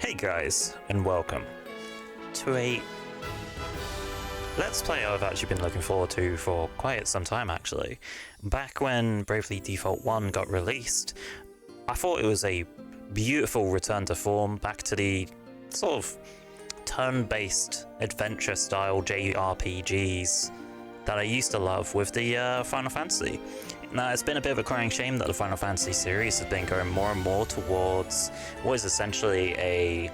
Hey guys, and welcome to a Let's Play I've actually been looking forward to for quite some time actually. Back when Bravely Default 1 got released, I thought it was a beautiful return to form, back to the sort of turn-based adventure-style JRPGs that I used to love with the Final Fantasy. Now, it's been a bit of a crying shame that the Final Fantasy series has been going more and more towards what is essentially a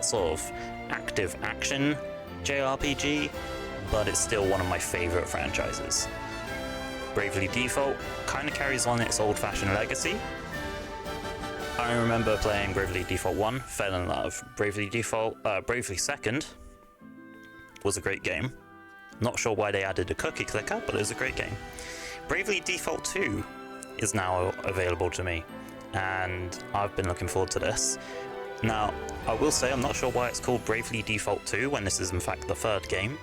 sort of active action JRPG, but it's still one of my favourite franchises. Bravely Default kind of carries on its old-fashioned legacy. I remember playing Bravely Default 1, fell in love. Bravely 2nd was a great game. Not sure why they added a cookie clicker, but it was a great game. Bravely Default 2 is now available to me, and I've been looking forward to this. Now, I will say I'm not sure why it's called Bravely Default 2 when this is in fact the third game.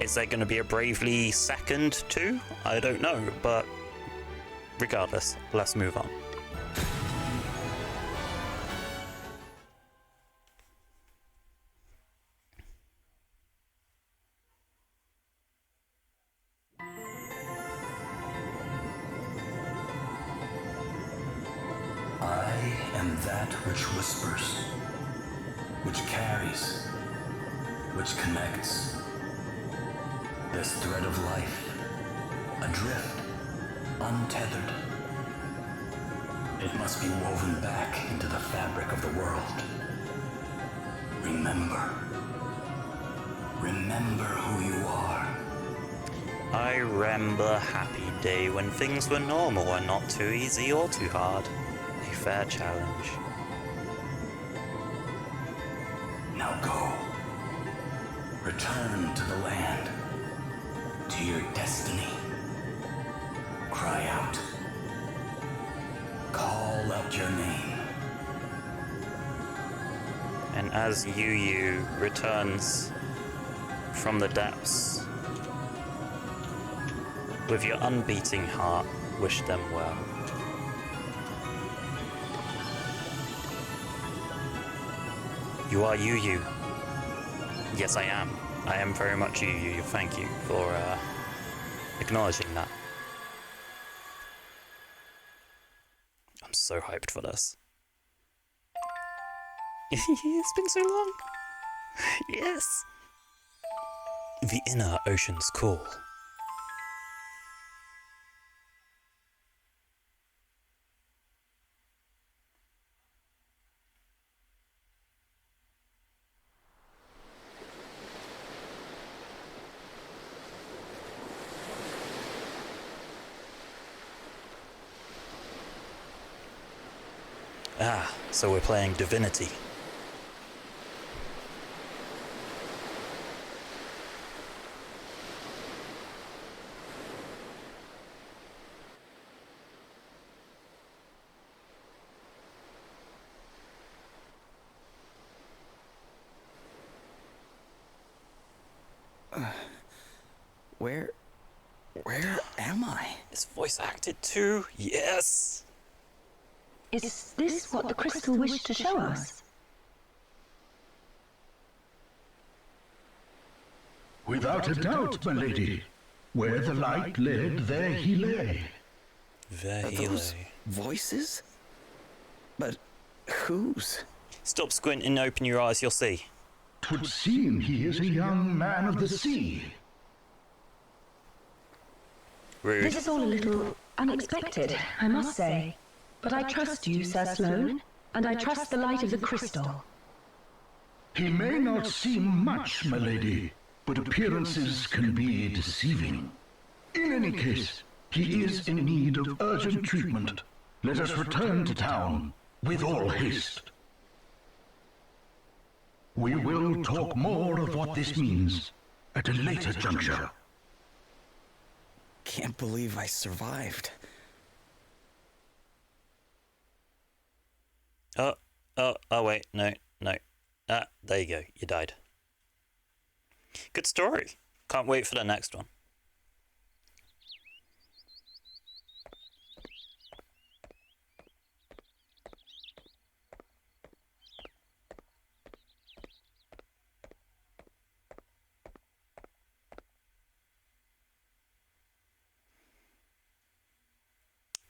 Is there going to be a Bravely 2nd 2? I don't know, but regardless, let's move on. I am that which whispers, which carries, which connects. This thread of life, adrift, untethered. It must be woven back into the fabric of the world. Remember. Remember who you are. I remember a happy day when things were normal and not too easy or too hard. A fair challenge. Now go. Return to the land. To your destiny. Cry out. Call out your name. And as Yu returns from the depths, with your unbeating heart, wish them well. You are Yu. Yes, I am. I am very much Yu. Thank you for acknowledging that. I'm so hyped for this. It's been so long. Yes. The inner ocean's call. Ah, so we're playing Divinity. Where am I? It's voice acted too. Yes. Is this what the crystal wished to show us? Without a doubt, my lady. Where the light led, there he lay. There Are he those lay. voices? But whose? Stop squinting, open your eyes, you'll see. 'Twould seem he is a young man of the sea. Rude. This is all a little unexpected, I must say. But I trust you, Sir Sloane, and I trust the light of the crystal. He may not seem much, my lady, but appearances can be deceiving. In any case, he is in need of urgent treatment. Let us return to town with all haste. We will talk more of what this means at a later juncture. Can't believe I survived. Oh, wait, no. Ah, there you go, you died. Good story. Can't wait for the next one.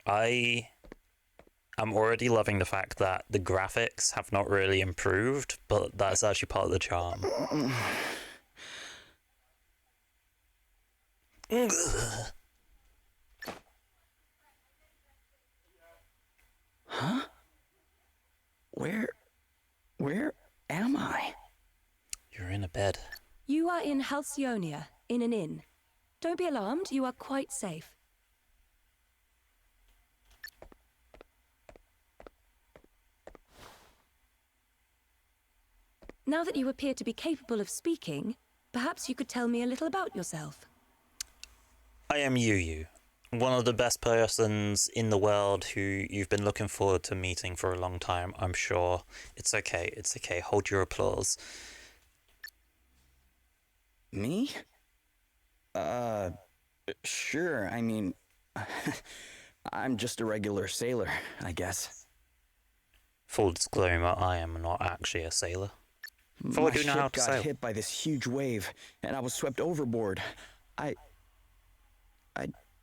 I'm already loving the fact that the graphics have not really improved, but that's actually part of the charm. Huh? Where am I? You're in a bed. You are in Halcyonia, in an inn. Don't be alarmed, you are quite safe. Now that you appear to be capable of speaking, perhaps you could tell me a little about yourself. I am Yu, one of the best persons in the world who you've been looking forward to meeting for a long time, I'm sure. It's okay, hold your applause. Me? Sure, I mean... I'm just a regular sailor, I guess. Full disclaimer, I am not actually a sailor. For My I do know how ship to got sail. hit by this huge wave, and I was swept overboard. I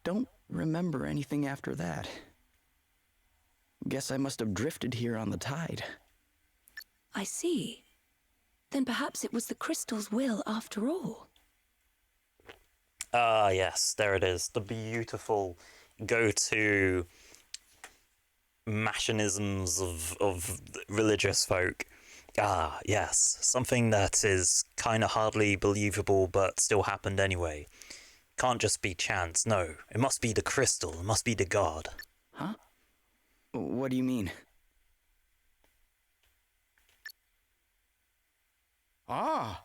don't remember anything after that. Guess I must have drifted here on the tide. I see. Then perhaps it was the crystal's will after all. Ah, yes, there it is. The beautiful go-to machinisms of religious folk. Ah, yes, something that is kind of hardly believable but still happened anyway. Can't just be chance, no. It must be the crystal, it must be the god. Huh? What do you mean? Ah,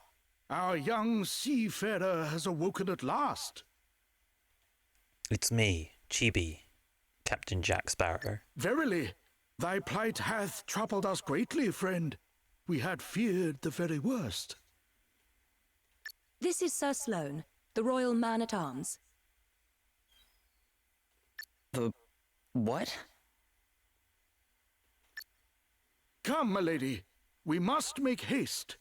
our young seafarer has awoken at last. It's me, Chibi, Captain Jack Sparrow. Verily, thy plight hath troubled us greatly, friend. We had feared the very worst. This is Sir Sloane, the Royal Man-at-Arms. The... what? Come, my lady, we must make haste.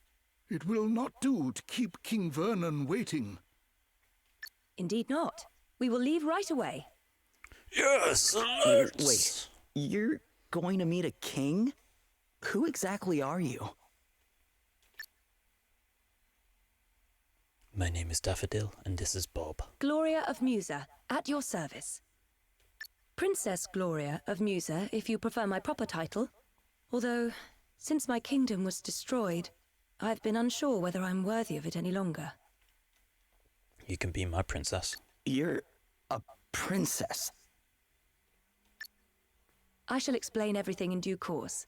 It will not do to keep King Vernon waiting. Indeed not. We will leave right away. Yes, Wait, you're going to meet a king? Who exactly are you? My name is Daffodil, and this is Bob. Gloria of Musa, at your service. Princess Gloria of Musa, if you prefer my proper title. Although, since my kingdom was destroyed, I've been unsure whether I'm worthy of it any longer. You can be my princess. You're a princess. I shall explain everything in due course.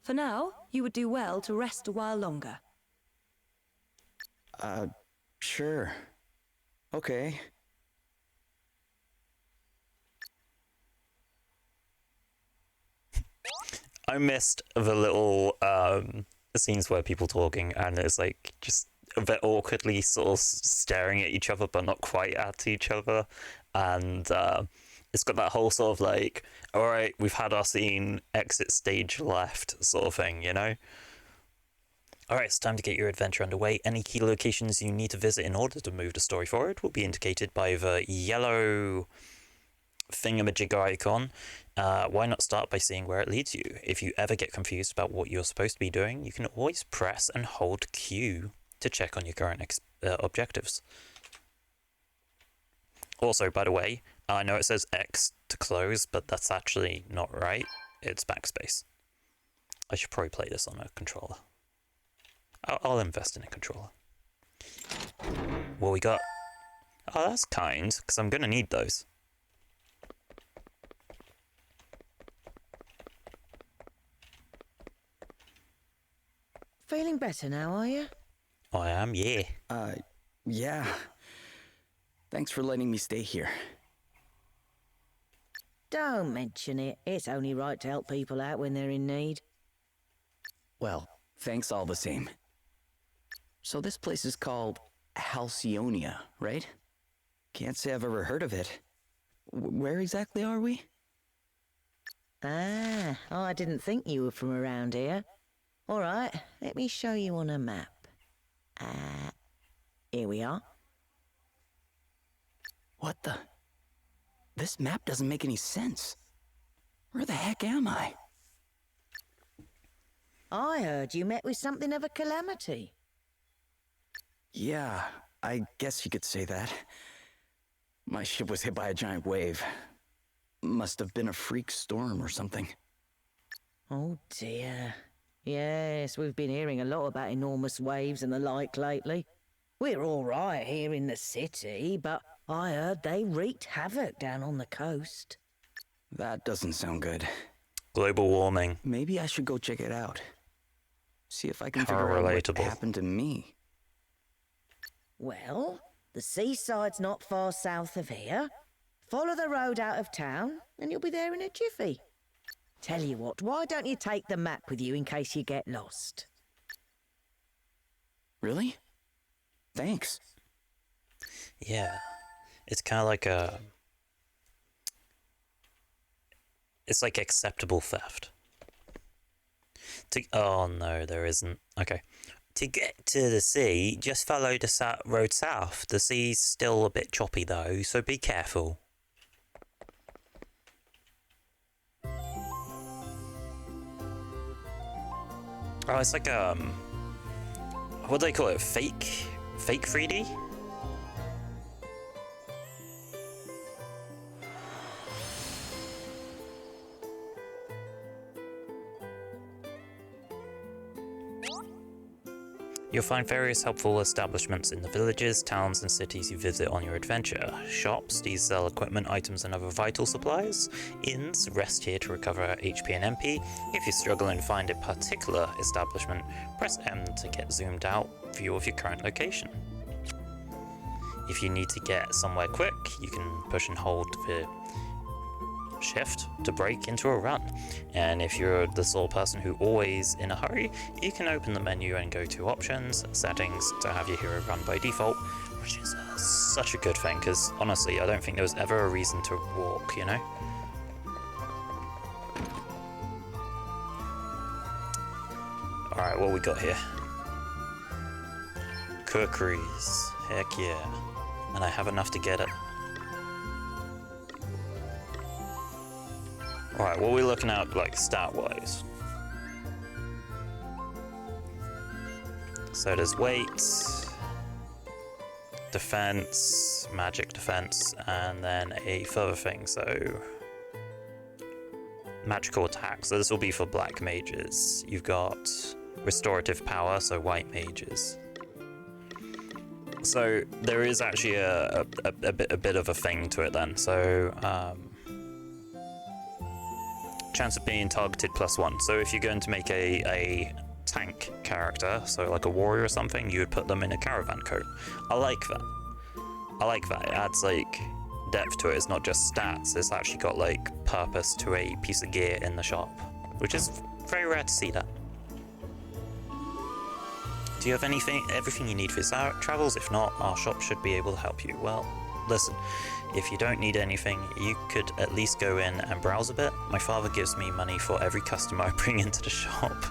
For now, you would do well to rest a while longer. Sure. Okay. I missed the little scenes where people talking and it's like just a bit awkwardly sort of staring at each other but not quite at each other, and it's got that whole sort of like, all right, we've had our scene, exit stage left sort of thing, you know? All right, it's time to get your adventure underway. Any key locations you need to visit in order to move the story forward will be indicated by the yellow thingamajigger icon. Why not start by seeing where it leads you? If you ever get confused about what you're supposed to be doing, you can always press and hold Q to check on your current objectives. Also, by the way, I know it says X to close, but that's actually not right. It's backspace. I should probably play this on a controller. I'll invest in a controller. What we got? Oh, that's kind, because I'm going to need those. Feeling better now, are you? I am, yeah. Yeah. Thanks for letting me stay here. Don't mention it. It's only right to help people out when they're in need. Well, thanks all the same. So this place is called Halcyonia, right? Can't say I've ever heard of it. Where exactly are we? Ah, I didn't think you were from around here. All right, let me show you on a map. Here we are. What the? This map doesn't make any sense. Where the heck am I? I heard you met with something of a calamity. Yeah, I guess you could say that. My ship was hit by a giant wave. Must have been a freak storm or something. Oh dear. Yes, we've been hearing a lot about enormous waves and the like lately. We're all right here in the city, but I heard they wreaked havoc down on the coast. That doesn't sound good. Global warming. Maybe I should go check it out. See if I can How figure out what relatable. happened to me. Well, the seaside's not far south of here. Follow the road out of town, and you'll be there in a jiffy. Tell you what, why don't you take the map with you in case you get lost? Really? Thanks. Yeah. It's kind of like a... It's like acceptable theft. Oh no, there isn't. Okay. To get to the sea, just follow the road south. The sea's still a bit choppy though, so be careful. Oh, it's like what do they call it? Fake 3D? You'll find various helpful establishments in the villages, towns, and cities you visit on your adventure. Shops, these sell equipment, items, and other vital supplies. Inns, rest here to recover HP and MP. If you're struggling to find a particular establishment, press M to get zoomed out view of your current location. If you need to get somewhere quick, you can push and hold the shift to break into a run, and if you're the sort of person who always in a hurry, you can open the menu and go to options, settings to have your hero run by default, which is such a good thing because honestly I don't think there was ever a reason to walk, you know. Alright, what we got here? Cookeries, heck yeah, and I have enough to get it. Alright, what are we looking at, like, stat-wise? So there's weight, defense, magic defense, and then a further thing, so... magical attack, so this will be for black mages. You've got restorative power, so white mages. So there is actually a bit of a thing to it then, so... chance of being targeted +1. So if you're going to make a tank character, so like a warrior or something, you would put them in a caravan coat. I like that. I like that. It adds like depth to it. It's not just stats. It's actually got like purpose to a piece of gear in the shop, which is very rare to see that. Do you have everything you need for your travels? If not, our shop should be able to help you. Well, listen. If you don't need anything, you could at least go in and browse a bit. My father gives me money for every customer I bring into the shop.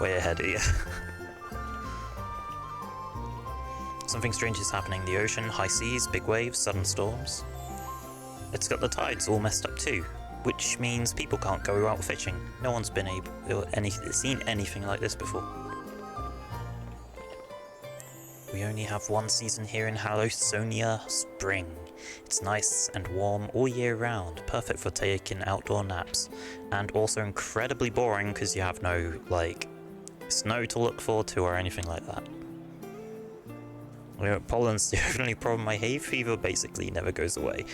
Way ahead of you. Something strange is happening in the ocean. High seas, big waves, sudden storms. It's got the tides all messed up too, which means people can't go out fishing. No one's been seen anything like this before. We only have one season here in Halcyonia, spring. It's nice and warm all year round, perfect for taking outdoor naps, and also incredibly boring because you have no, like, snow to look forward to or anything like that. You know, pollen's the only problem. My hay fever basically never goes away.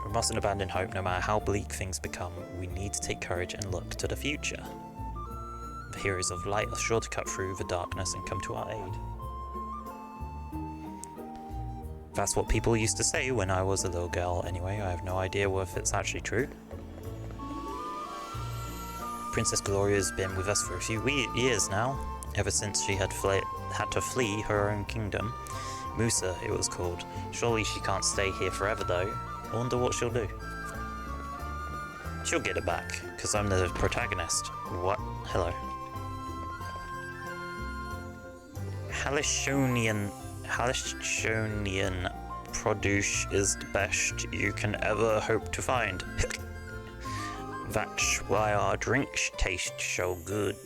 We mustn't abandon hope no matter how bleak things become. We need to take courage and look to the future. The heroes of light are sure to cut through the darkness and come to our aid. That's what people used to say when I was a little girl anyway. I have no idea if it's actually true. Princess Gloria's been with us for a few years now, ever since she had to flee her own kingdom. Musa, it was called. Surely she can't stay here forever though. I wonder what she'll do. She'll get it back, because I'm the protagonist. What? Hello. Halcyon produce is the best you can ever hope to find. That's why our drinks taste so good.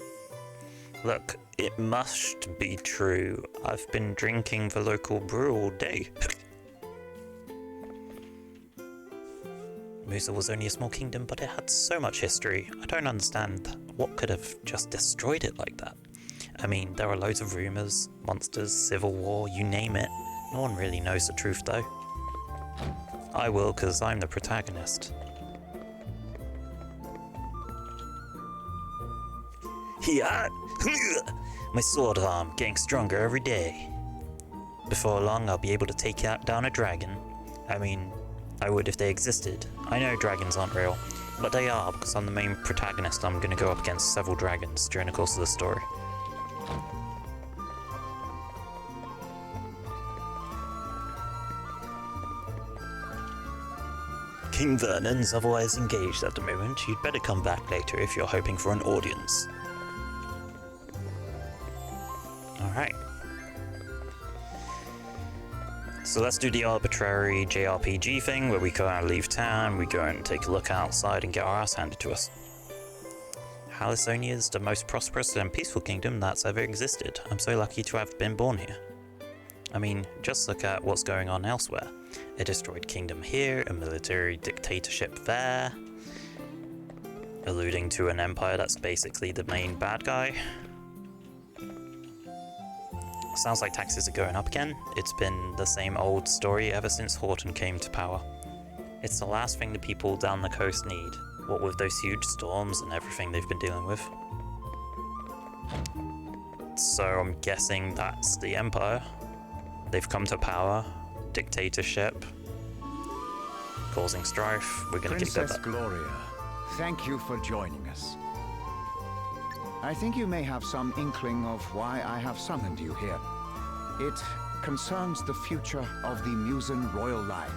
Look, it must be true. I've been drinking the local brew all day. Musa was only a small kingdom, but it had so much history. I don't understand what could have just destroyed it like that. I mean, there are loads of rumors, monsters, civil war, you name it. No one really knows the truth though. I will, because I'm the protagonist. Yeah, my sword arm getting stronger every day. Before long, I'll be able to take down a dragon. I mean, I would if they existed. I know dragons aren't real, but they are because I'm the main protagonist. I'm going to go up against several dragons during the course of the story. King Vernon's otherwise engaged at the moment. You'd better come back later if you're hoping for an audience. Alright. So let's do the arbitrary JRPG thing where we go and leave town, we go and take a look outside and get our ass handed to us. Halisonia is the most prosperous and peaceful kingdom that's ever existed. I'm so lucky to have been born here. I mean, just look at what's going on elsewhere. A destroyed kingdom here, a military dictatorship there, alluding to an empire that's basically the main bad guy. Sounds like taxes are going up again. It's been the same old story ever since Horton came to power. It's the last thing the people down the coast need, what with those huge storms and everything they've been dealing with. So I'm guessing that's the empire. They've come to power, dictatorship, causing strife. We're gonna kick that Princess back. Gloria, thank you for joining us. I think you may have some inkling of why I have summoned you here. It concerns the future of the Musen royal line.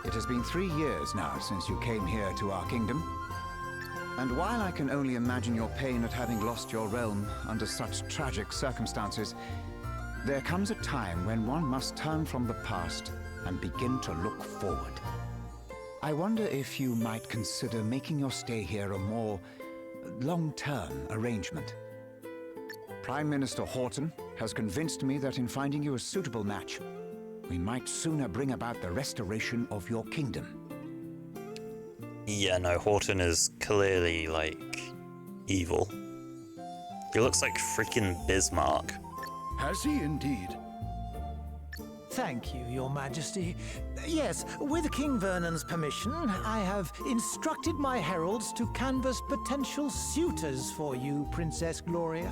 It has been 3 years now since you came here to our kingdom. And while I can only imagine your pain at having lost your realm under such tragic circumstances, there comes a time when one must turn from the past and begin to look forward. I wonder if you might consider making your stay here a more long-term arrangement. Prime Minister Horton has convinced me that in finding you a suitable match, we might sooner bring about the restoration of your kingdom. Yeah, no, Horton is clearly, like, evil. He looks like freaking Bismarck. Has he indeed? Thank you, Your Majesty. Yes, with King Vernon's permission, I have instructed my heralds to canvass potential suitors for you, Princess Gloria.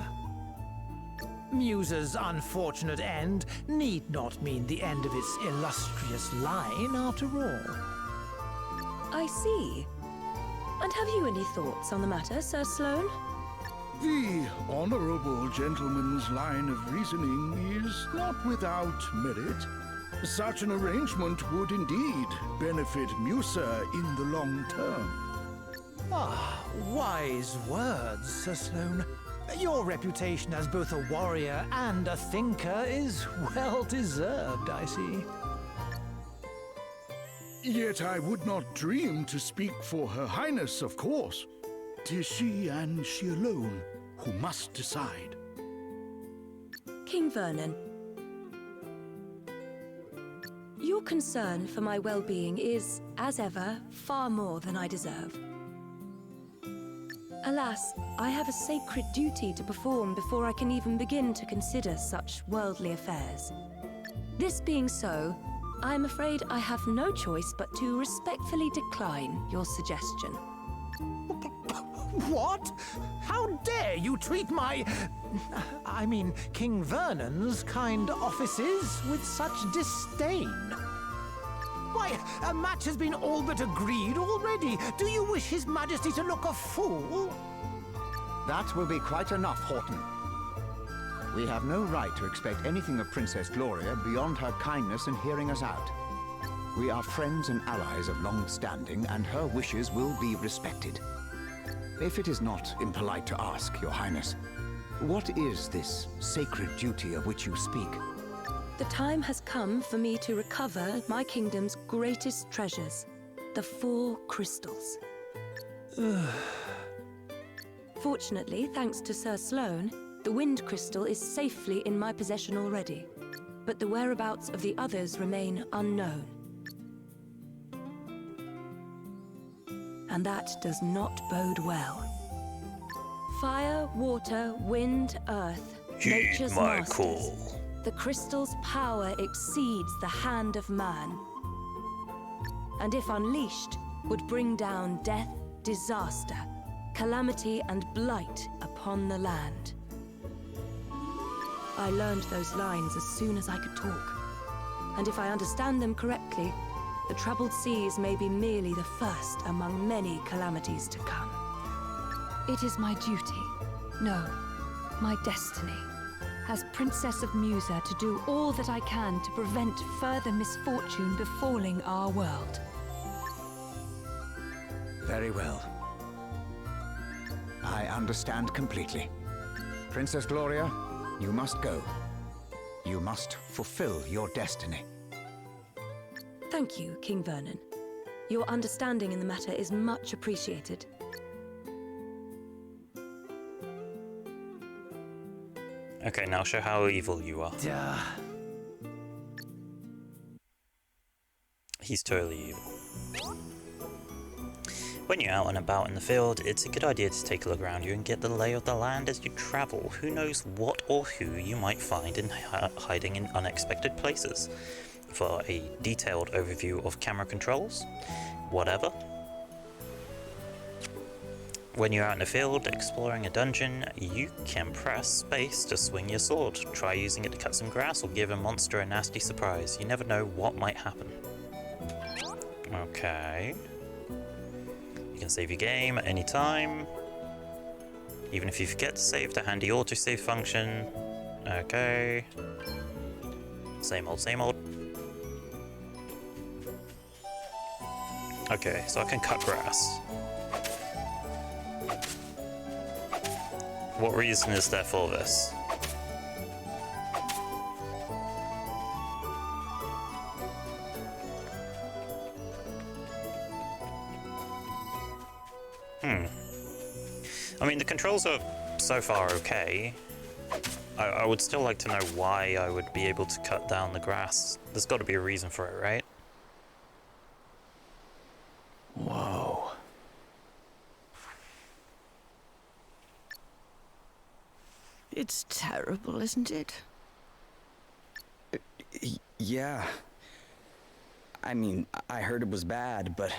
Musa's unfortunate end need not mean the end of its illustrious line, after all. I see. And have you any thoughts on the matter, Sir Sloane? The honorable gentleman's line of reasoning is not without merit. Such an arrangement would indeed benefit Musa in the long term. Ah, wise words, Sir Sloane. Your reputation as both a warrior and a thinker is well deserved, I see. Yet I would not dream to speak for Her Highness, of course. 'Tis she and she alone who must decide. King Vernon, your concern for my well-being is, as ever, far more than I deserve. Alas, I have a sacred duty to perform before I can even begin to consider such worldly affairs. This being so, I am afraid I have no choice but to respectfully decline your suggestion. What? How dare you treat I mean, King Vernon's kind offices with such disdain? Why, a match has been all but agreed already. Do you wish His Majesty to look a fool? That will be quite enough, Horton. We have no right to expect anything of Princess Gloria beyond her kindness in hearing us out. We are friends and allies of long standing, and her wishes will be respected. If it is not impolite to ask, Your Highness, what is this sacred duty of which you speak? The time has come for me to recover my kingdom's greatest treasures, the 4 crystals. Fortunately, thanks to Sir Sloane, the Wind Crystal is safely in my possession already, but the whereabouts of the others remain unknown. And that does not bode well. Fire, water, wind, earth, nature's my masters. call. The crystal's power exceeds the hand of man, and if unleashed, would bring down death, disaster, calamity and blight upon the land. I learned those lines as soon as I could talk, and if I understand them correctly, the troubled seas may be merely the first among many calamities to come. It is my duty, no, my destiny, as Princess of Musa, to do all that I can to prevent further misfortune befalling our world. Very well. I understand completely. Princess Gloria, you must go. You must fulfill your destiny. Thank you, King Vernon. Your understanding in the matter is much appreciated. Okay, now show how evil you are. Duh. He's totally evil. When you're out and about in the field, it's a good idea to take a look around you and get the lay of the land as you travel. Who knows what or who you might find hiding in unexpected places. For a detailed overview of camera controls, whatever. When you're out in the field exploring a dungeon, you can press space to swing your sword. Try using it to cut some grass or give a monster a nasty surprise. You never know what might happen. Okay. You can save your game at any time. Even if you forget to save, the handy autosave function. Okay. Same old, same old. Okay, so I can cut grass. What reason is there for this? I mean, the controls are so far okay. I would still like to know why I would be able to cut down the grass. There's got to be a reason for it, right? Whoa. It's terrible, isn't it? Yeah. I mean, I heard it was bad, but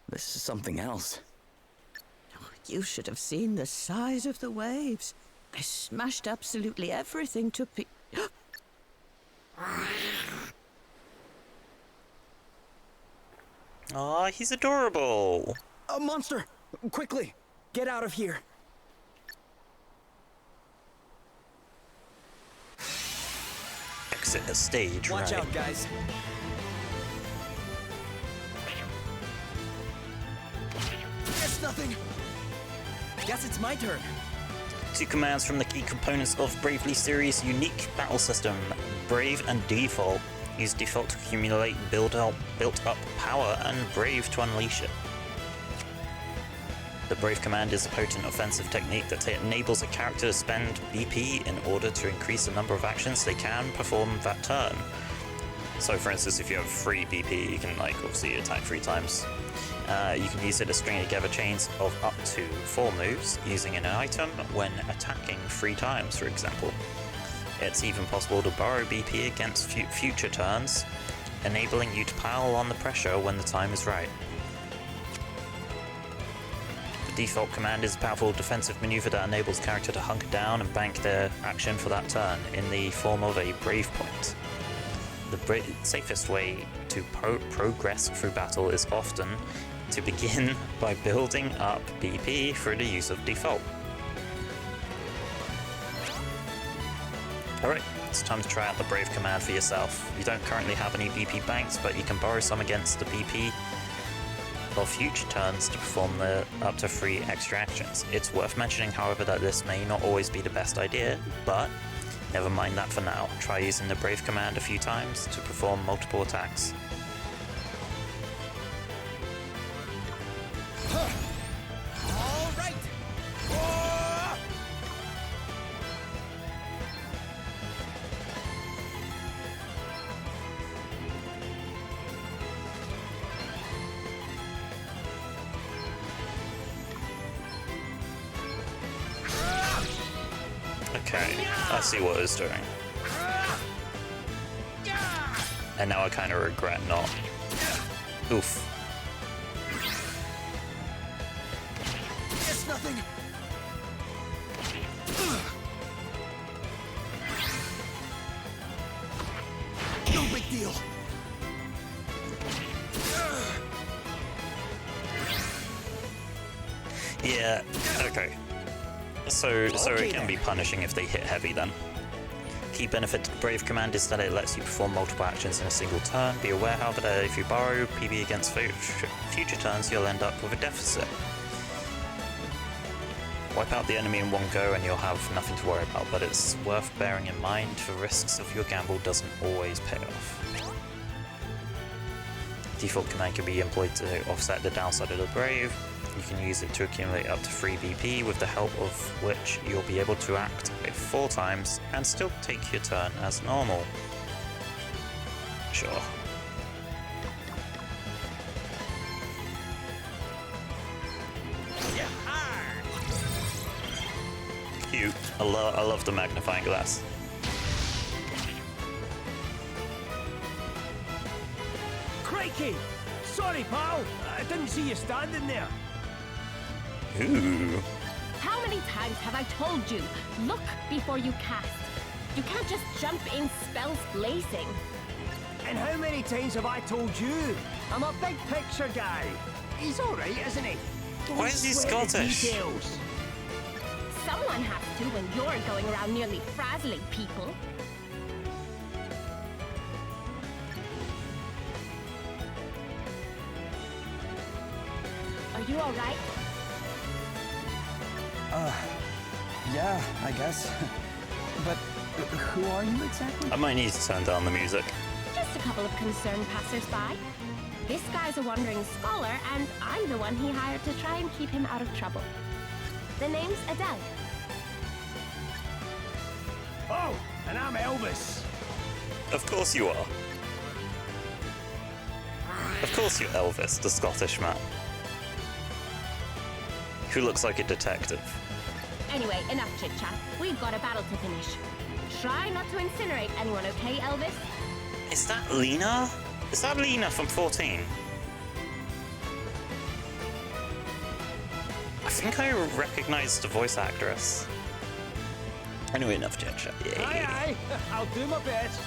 this is something else. You should have seen the size of the waves. They smashed absolutely everything to Aw, he's adorable. A monster! Quickly, get out of here. Exit the stage, Watch right? out, guys. Guess nothing. Guess it's my turn. 2 commands from the key components of Bravely series' unique battle system, Brave and Default. Use Default to accumulate built-up power and Brave to unleash it. The Brave command is a potent offensive technique that enables a character to spend BP in order to increase the number of actions they can perform that turn. So for instance, if you have 3 BP, you can obviously attack 3 times. You can use it to string together chains of up to 4 moves using an item when attacking 3 times, for example. It's even possible to borrow BP against future turns, enabling you to pile on the pressure when the time is right. The Default command is a powerful defensive maneuver that enables the character to hunker down and bank their action for that turn in the form of a Brave point. The safest way to progress through battle is often to begin by building up BP through the use of Default. Alright, it's time to try out the Brave command for yourself. You don't currently have any BP banks, but you can borrow some against the BP of future turns to perform the up to 3 extra actions. It's worth mentioning, however, that this may not always be the best idea, but Never mind that for now. Try using the Brave command a few times to perform multiple attacks. All right. Okay, I see what it's doing. And now I kind of regret not. Oof. It's nothing. No big deal. Yeah, okay. So it can be punishing if they hit heavy then. Key benefit to the Brave command is that it lets you perform multiple actions in a single turn. Be aware, however, that if you borrow PB against future turns, you'll end up with a deficit. Wipe out the enemy in one go and you'll have nothing to worry about, but it's worth bearing in mind the risks of your gamble doesn't always pay off. Default command can be employed to offset the downside of the Brave. You can use it to accumulate up to 3 BP, with the help of which you'll be able to activate 4 times and still take your turn as normal. Sure. Cute. I love the magnifying glass. Crikey! Sorry, pal. I didn't see you standing there. Ooh. How many times have I told you? Look before you cast. You can't just jump in spells blazing. And how many times have I told you? I'm a big picture guy. He's alright, isn't he? Why is he Sweat the Scottish? details. Someone has to when you're going around nearly frazzling people. Are you alright? Yeah, I guess. But who are you exactly? I might need to turn down the music. Just a couple of concerned passers-by. This guy's a wandering scholar, and I'm the one he hired to try and keep him out of trouble. The name's Adele. Oh, and I'm Elvis. Of course you are. Of course you're Elvis, the Scottish man. Who looks like a detective. Anyway, enough chit-chat. We've got a battle to finish. Try not to incinerate anyone, okay, Elvis? Is that Lena? Is that Lena from 14? I think I recognize the voice actress. Anyway, enough chit chat. Yay. Aye, aye. I'll do my best.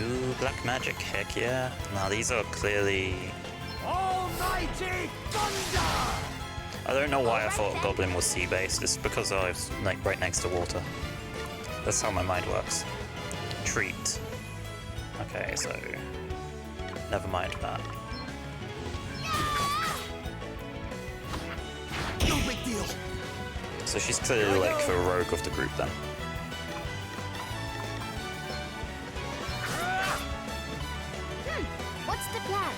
Ooh, black magic, heck yeah. Now these are clearly... Almighty thunder! I don't know why I thought Goblin was sea-based. It's because I was like right next to water. That's how my mind works. Treat. Okay, so... never mind that. No big deal. So she's clearly like the rogue of the group then. What's the plan?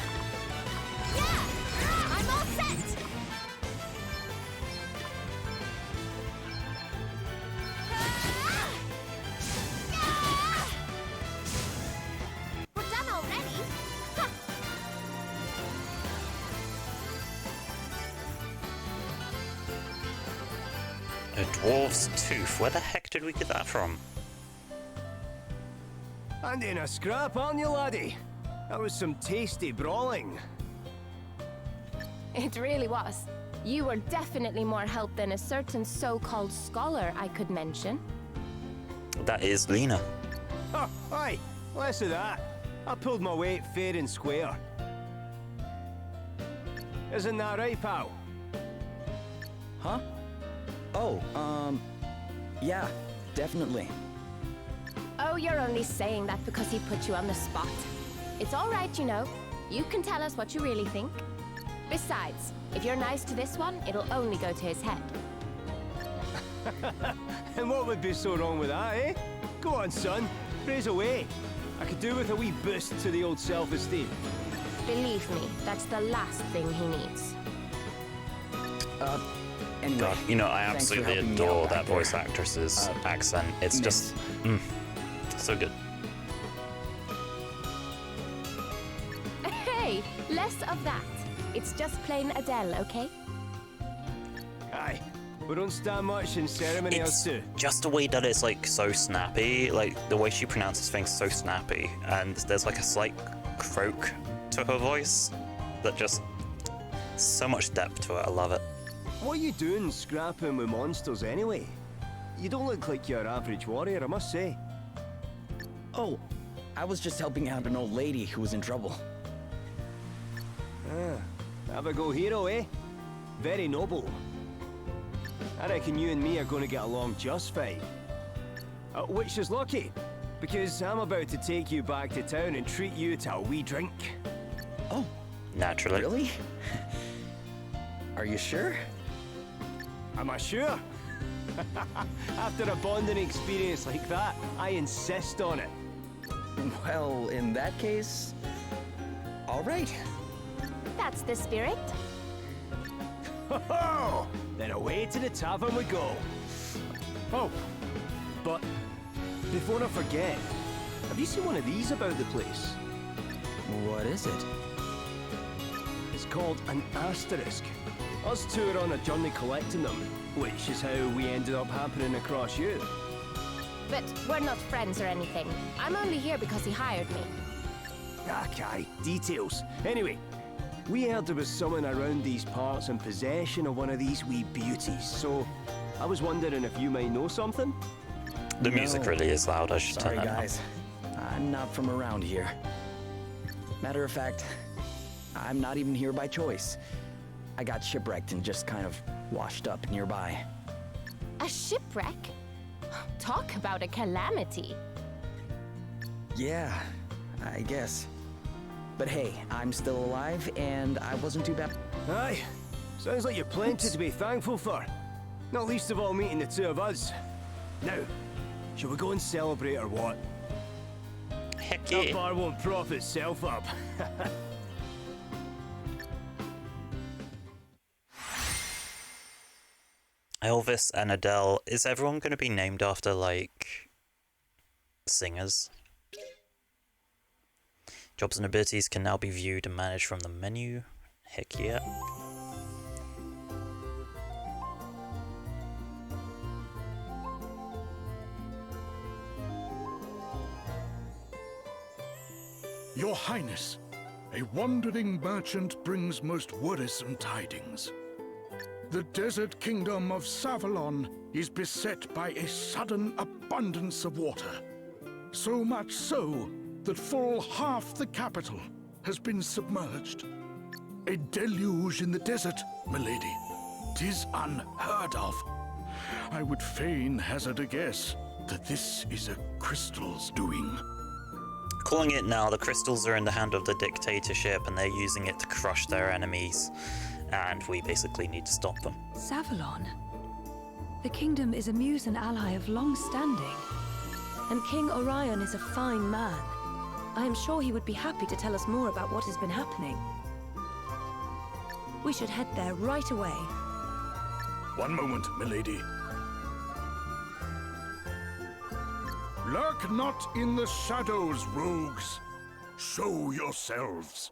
Yeah! I'm all set! We're done already? Huh. A dwarf's tooth. Where the heck did we get that from? And in a scrap, aren't you, laddie? That was some tasty brawling. It really was. You were definitely more help than a certain so-called scholar I could mention. That is Lena. Oh, aye. Less of that. I pulled my weight fair and square. Isn't that right, pal? Huh? Oh, yeah, definitely. Oh, you're only saying that because he put you on the spot. It's all right, you know. You can tell us what you really think. Besides, if you're nice to this one, it'll only go to his head. And what would be so wrong with that, eh? Go on, son. Praise away. I could do with a wee boost to the old self-esteem. Believe me, that's the last thing he needs. Anyway, God, you know, I thanks for absolutely helping me adore out that back there. voice actress's accent. It's just, so good. Hey, less of that. It's just plain Adele, okay? Aye. We don't stand much in ceremony It's too. just the way that it's like so snappy, like the way she pronounces things so snappy, and there's like a slight croak to her voice that just so much depth to it. I love it. What are you doing scrapping with monsters anyway? You don't look like your average warrior, I must say. Oh, I was just helping out an old lady who was in trouble. Have a go hero, eh? Very noble. I reckon you and me are going to get along just fine. Which is lucky, because I'm about to take you back to town and treat you to a wee drink. Oh, Naturally. really? Are you sure? Am I sure? After a bonding experience like that, I insist on it. Well, in that case, all right. That's the spirit. Ho-ho! Then away to the tavern we go. Oh, but before I forget, have you seen one of these about the place? What is it? It's called an asterisk. Us two are on a journey collecting them, which is how we ended up happening across you. But we're not friends or anything. I'm only here because he hired me. Okay, details. Anyway, we heard there was someone around these parts in possession of one of these wee beauties, so I was wondering if you might know something? The music No. really is loud. I should Sorry, turn that up. guys. I'm not from around here. Matter of fact, I'm not even here by choice. I got shipwrecked and just kind of washed up nearby. A shipwreck? Talk about a calamity. Yeah, I guess. But hey, I'm still alive, and I wasn't too bad. Aye, sounds like you're plenty to be thankful for. Not least of all meeting the two of us. Now, shall we go and celebrate or what? Heck That yeah. bar won't prop itself up. Elvis and Adele. Is everyone going to be named after, like, singers? Jobs and abilities can now be viewed and managed from the menu. Heck yeah. Your Highness, a wandering merchant brings most worrisome tidings. The desert kingdom of Savalon is beset by a sudden abundance of water. So much so that full half the capital has been submerged. A deluge in the desert, milady. 'Tis unheard of. I would fain hazard a guess that this is a crystal's doing. Calling it now, the crystals are in the hand of the dictatorship and they're using it to crush their enemies. And we basically need to stop them. Savalon? The kingdom is a muse and ally of long standing. And King Orion is a fine man. I am sure he would be happy to tell us more about what has been happening. We should head there right away. One moment, milady. Lurk not in the shadows, rogues. Show yourselves.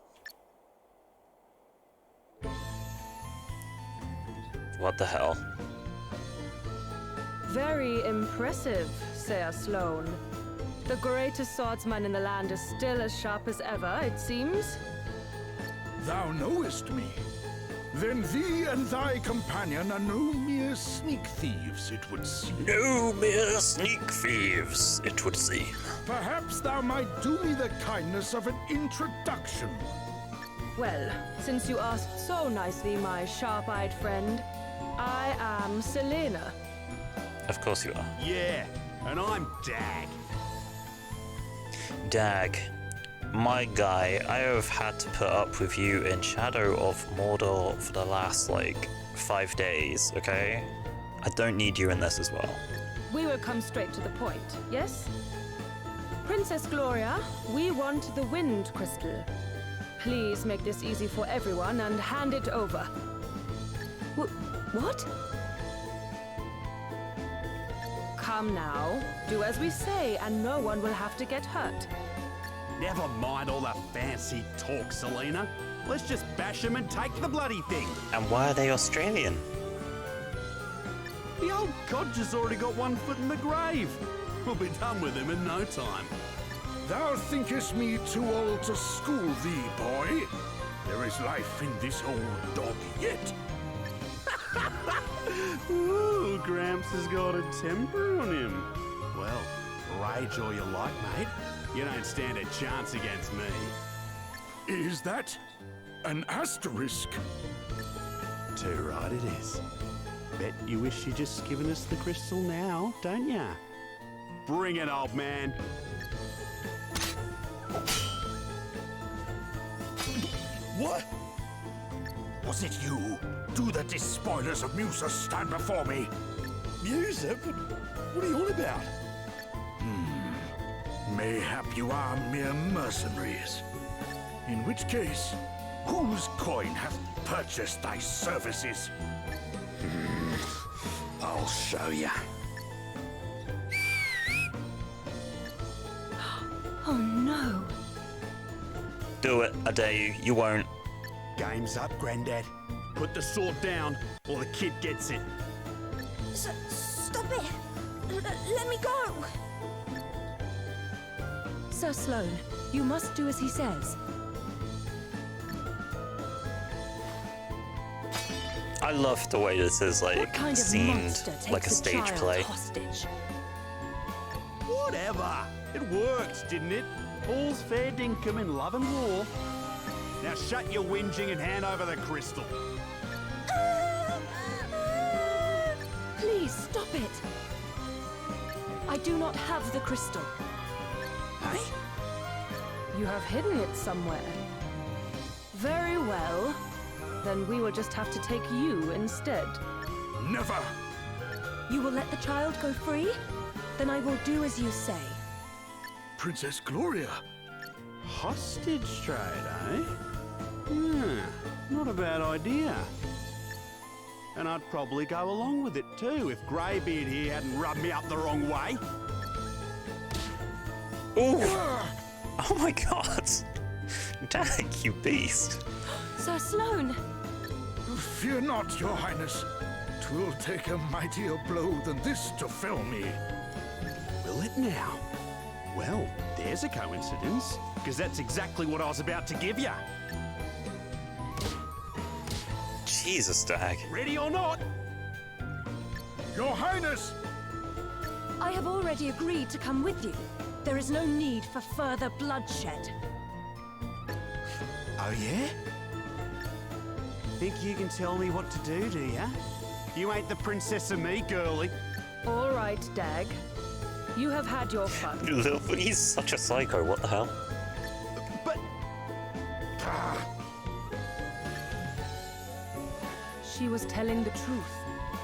What the hell? Very impressive, Sir Sloane. The greatest swordsman in the land is still as sharp as ever, it seems. Thou knowest me. Then thee and thy companion are no mere sneak thieves, it would seem. No mere sneak thieves, it would seem. Perhaps thou might do me the kindness of an introduction. Well, since you asked so nicely, my sharp-eyed friend, I am Selena. Of course you are. Yeah, and I'm Dag. Dag, my guy, I have had to put up with you in Shadow of Mordor for the last, like, 5 days, okay? I don't need you in this as well. We will come straight to the point, yes? Princess Gloria, we want the Wind Crystal. Please make this easy for everyone and hand it over. What? Come now, do as we say and no one will have to get hurt. Never mind all that fancy talk, Selena. Let's just bash him and take the bloody thing. And why are they Australian? The old codger's already got one foot in the grave. We'll be done with him in no time. Thou thinkest me too old to school thee, boy? There is life in this old dog yet. Ooh, Gramps has got a temper on him. Well, rage all you like, mate. You don't stand a chance against me. Is that an asterisk? Too right it is. Bet you wish you'd just given us the crystal now, don't ya? Bring it, old man. What? Was it you? Do the despoilers of Musa stand before me? Musa? What are you on about? Mayhap you are mere mercenaries. In which case, whose coin hath purchased thy services? I'll show ya. Oh no. Do it, I dare you. You won't. Game's up, Grandad. Put the sword down, or the kid gets it. Stop it! Let me go! Sir Sloane, you must do as he says. I love the way this is like What kind of scemed monster takes like a stage child play. hostage? Whatever. It worked, didn't it? All's fair dinkum in love and war. Now shut your whinging and hand over the crystal. Please stop it! I do not have the crystal. Hey? You have hidden it somewhere. Very well. Then we will just have to take you instead. Never! You will let the child go free? Then I will do as you say. Princess Gloria! Hostage trade, eh? Not a bad idea. And I'd probably go along with it too if Greybeard here hadn't rubbed me up the wrong way. Ooh! Oh my god! Dag, you beast. Sir Sloane! Fear not, your highness. 'Twill take a mightier blow than this to fell me. Will it now? Well, there's a coincidence, because that's exactly what I was about to give you. Jesus, Dag. Ready or not? Your highness! I have already agreed to come with you. There is no need for further bloodshed. Oh yeah? Think you can tell me what to do ya? You ain't the princess of me, girlie. All right, Dag. You have had your fun. He's such a psycho, what the hell? But... She was telling the truth.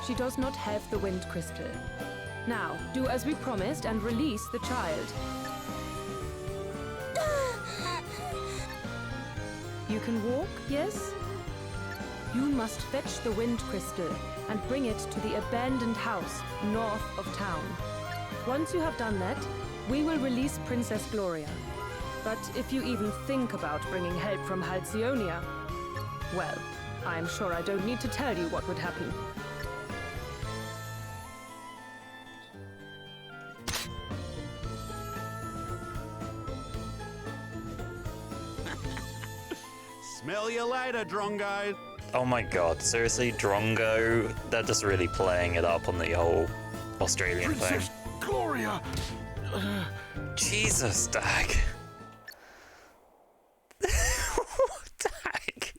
She does not have the Wind Crystal. Now, do as we promised and release the child. You can walk, yes? You must fetch the Wind Crystal and bring it to the abandoned house north of town. Once you have done that, we will release Princess Gloria. But if you even think about bringing help from Halcyonia, well, I'm sure I don't need to tell you what would happen. Smell you later, Drongo. Oh my god, seriously, Drongo? They're just really playing it up on the whole Australian Princess thing. Gloria! Jesus, Dag. Dag.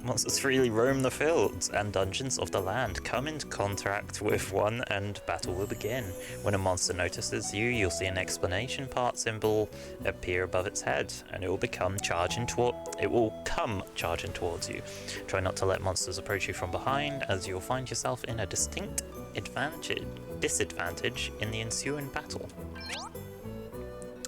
Monsters freely roam the fields and dungeons of the land. Come into contact with one and battle will begin. When a monster notices you, you'll see an explanation part symbol appear above its head, and it will become charging It will come charging towards you. Try not to let monsters approach you from behind, as you'll find yourself in a distinct disadvantage in the ensuing battle.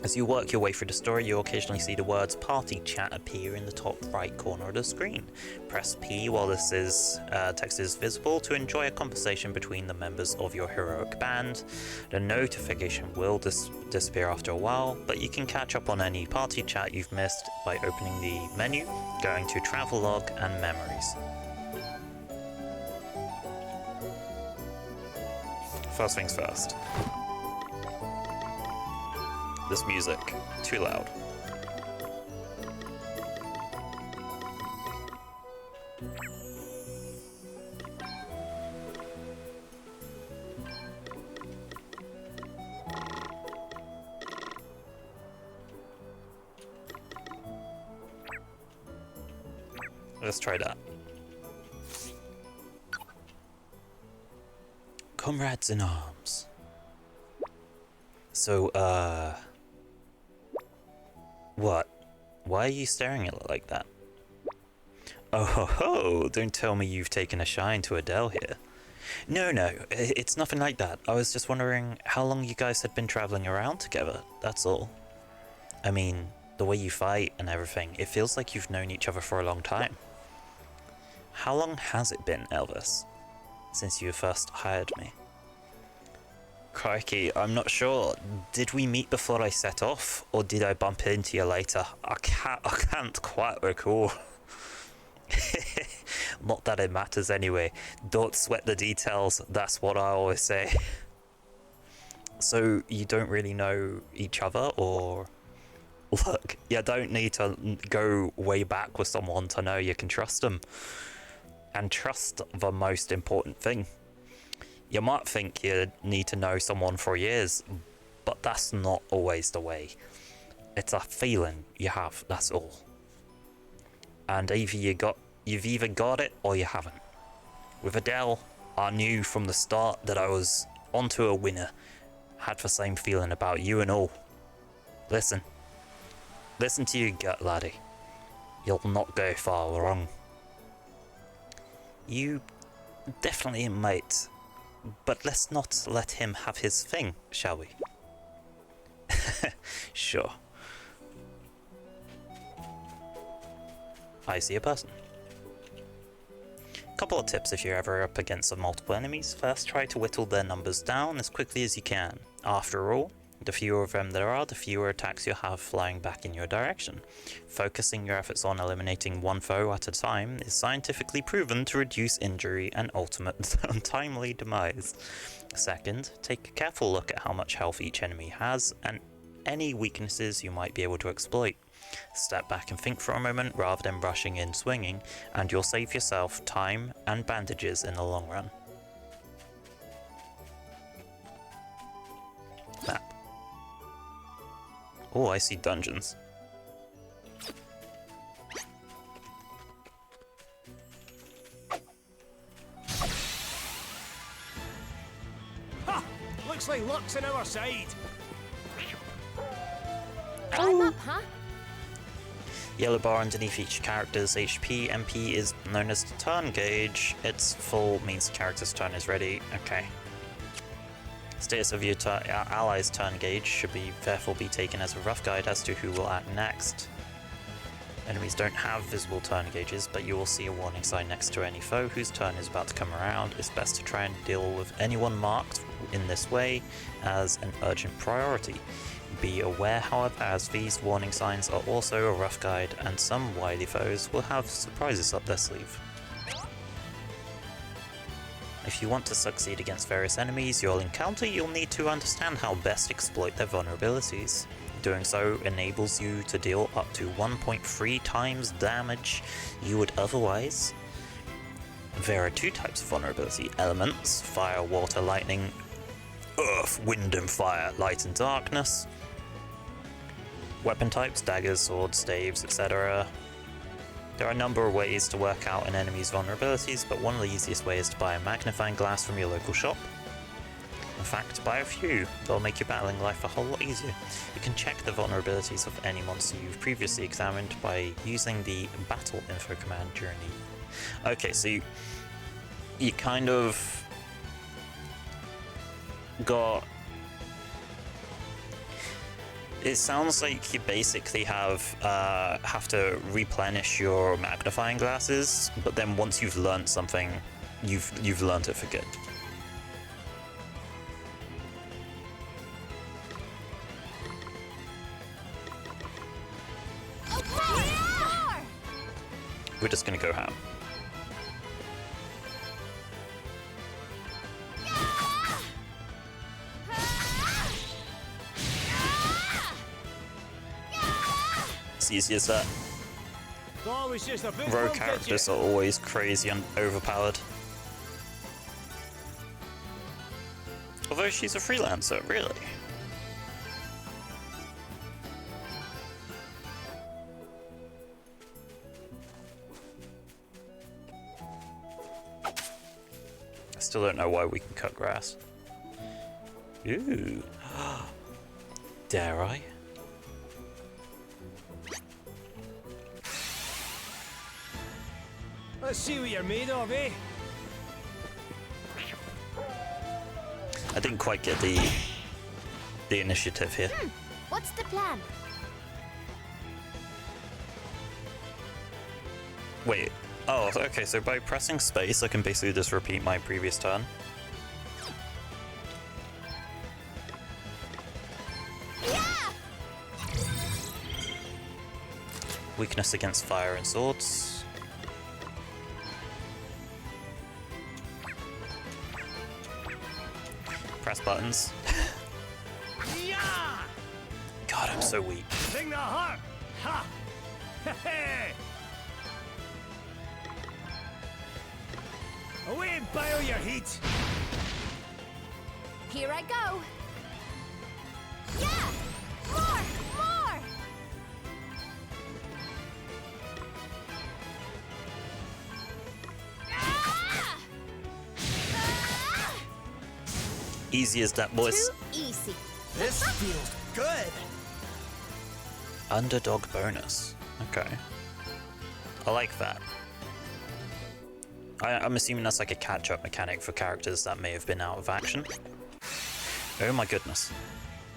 As you work your way through the story, you'll occasionally see the words party chat appear in the top right corner of the screen. Press P while this text is visible to enjoy a conversation between the members of your heroic band. The notification will disappear after a while, but you can catch up on any party chat you've missed by opening the menu, going to Travelogue and Memories. First things first. This music, too loud. Let's try that. Comrades in arms. So, what? Why are you staring at it like that? Oh ho ho! Don't tell me you've taken a shine to Adele here. No, it's nothing like that. I was just wondering how long you guys had been traveling around together, that's all. I mean, the way you fight and everything, it feels like you've known each other for a long time. How long has it been, Elvis, since you first hired me? Crikey, I'm not sure. Did we meet before I set off, or did I bump into you later? I can't quite recall. Not that it matters anyway. Don't sweat the details, that's what I always say. So, you don't really know each other, or... Look, you don't need to go way back with someone to know you can trust them. And trust the most important thing. You might think you need to know someone for years, but that's not always the way. It's a feeling you have, that's all. And either you've either got it or you haven't. With Adele, I knew from the start that I was onto a winner. Had the same feeling about you and all. Listen to your gut, laddie. You'll not go far wrong. You definitely might, but let's not let him have his thing, shall we? Sure. I see a person. Couple of tips if you're ever up against some multiple enemies. First, try to whittle their numbers down as quickly as you can. After all, the fewer of them there are, the fewer attacks you'll have flying back in your direction. Focusing your efforts on eliminating one foe at a time is scientifically proven to reduce injury and ultimate untimely demise. Second, take a careful look at how much health each enemy has and any weaknesses you might be able to exploit. Step back and think for a moment rather than rushing in swinging, and you'll save yourself time and bandages in the long run. Map. Oh, I see dungeons. Ha! Looks like luck's on our side. I'm up, huh? Yellow bar underneath each character's HP. MP is known as the turn gauge. Its full means the character's turn is ready. Okay. Status of your ally's turn gauge should therefore be taken as a rough guide as to who will act next. Enemies don't have visible turn gauges, but you will see a warning sign next to any foe whose turn is about to come around. It's best to try and deal with anyone marked in this way as an urgent priority. Be aware, however, as these warning signs are also a rough guide, and some wily foes will have surprises up their sleeve. If you want to succeed against various enemies you'll encounter, you'll need to understand how best to exploit their vulnerabilities. Doing so enables you to deal up to 1.3 times damage you would otherwise. There are two types of vulnerability elements: fire, water, lightning, earth, wind and fire, light and darkness. Weapon types: daggers, swords, staves, etc. There are a number of ways to work out an enemy's vulnerabilities, but one of the easiest ways is to buy a magnifying glass from your local shop. fact, by a few. They'll make your battling life a whole lot easier. You can check the vulnerabilities of any monster you've previously examined by using the battle info command journey. Okay, so you kind of got... It sounds like you basically have to replenish your magnifying glasses, but then once you've learned something, you've learned it for good. We're just gonna go ham. It's easy as that. Rogue characters are always crazy and overpowered. Although she's a freelancer, really. I still don't know why we can cut grass. Ooh. Dare I? Let's see what you're made of, eh? I didn't quite get the initiative here. What's the plan? Wait. Oh, okay, so by pressing space, I can basically just repeat my previous turn. Yeah! Weakness against fire and swords. Press buttons. God, I'm so weak. Sing the harp! Ha! Hey! Away and bile your heat! Here I go! Yeah! More! More! Ah! Ah! Easy as that, boys. Too easy. This feels good. Underdog bonus. Okay. I like that. I'm assuming that's like a catch-up mechanic for characters that may have been out of action. Oh my goodness.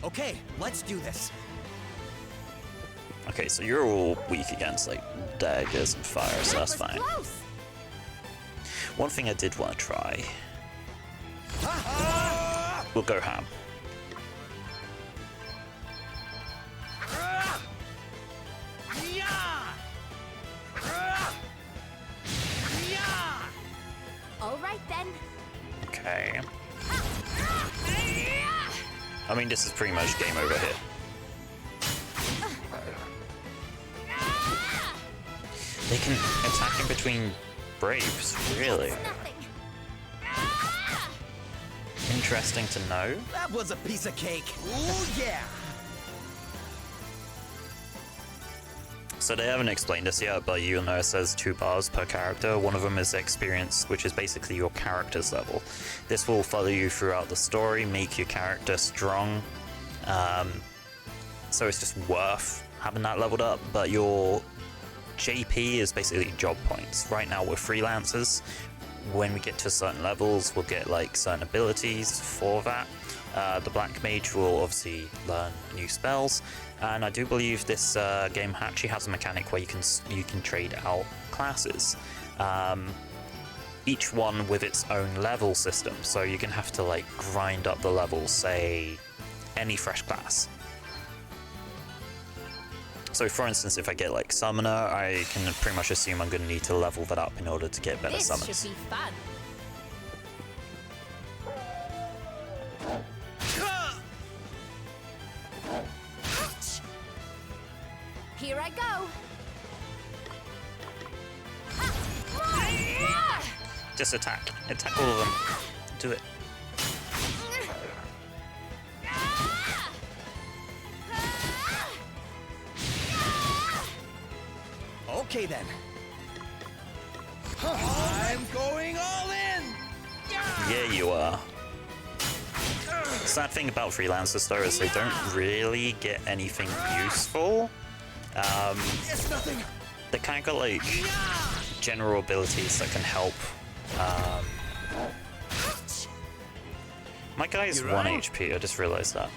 Okay, let's do this. Okay, so you're all weak against like daggers and fire, so that's fine. Close. One thing I did want to try. We'll go ham. All right then. Okay. I mean, this is pretty much game over here. They can attack in between Braves, really? Interesting to know. That was a piece of cake. Ooh, yeah. So they haven't explained this yet, but you'll know it says 2 bars per character. One of them is experience, which is basically your character's level. This will follow you throughout the story, make your character strong. So it's just worth having that leveled up, but your JP is basically job points. Right now we're freelancers. When we get to certain levels, we'll get like certain abilities for that. The Black Mage will obviously learn new spells, and I do believe this game actually has a mechanic where you can trade out classes, each one with its own level system. So you're gonna have to like grind up the levels, say any fresh class. So for instance, if I get like Summoner, I can pretty much assume I'm gonna need to level that up in order to get better summons. This should be fun. Here I go. Just attack. Attack all of them. Do it. Okay then. I'm going all in. Yeah, you are. Sad thing about freelancers though is they don't really get anything useful. They kind of got like general abilities that can help. My guy is 1 HP, I just realized that.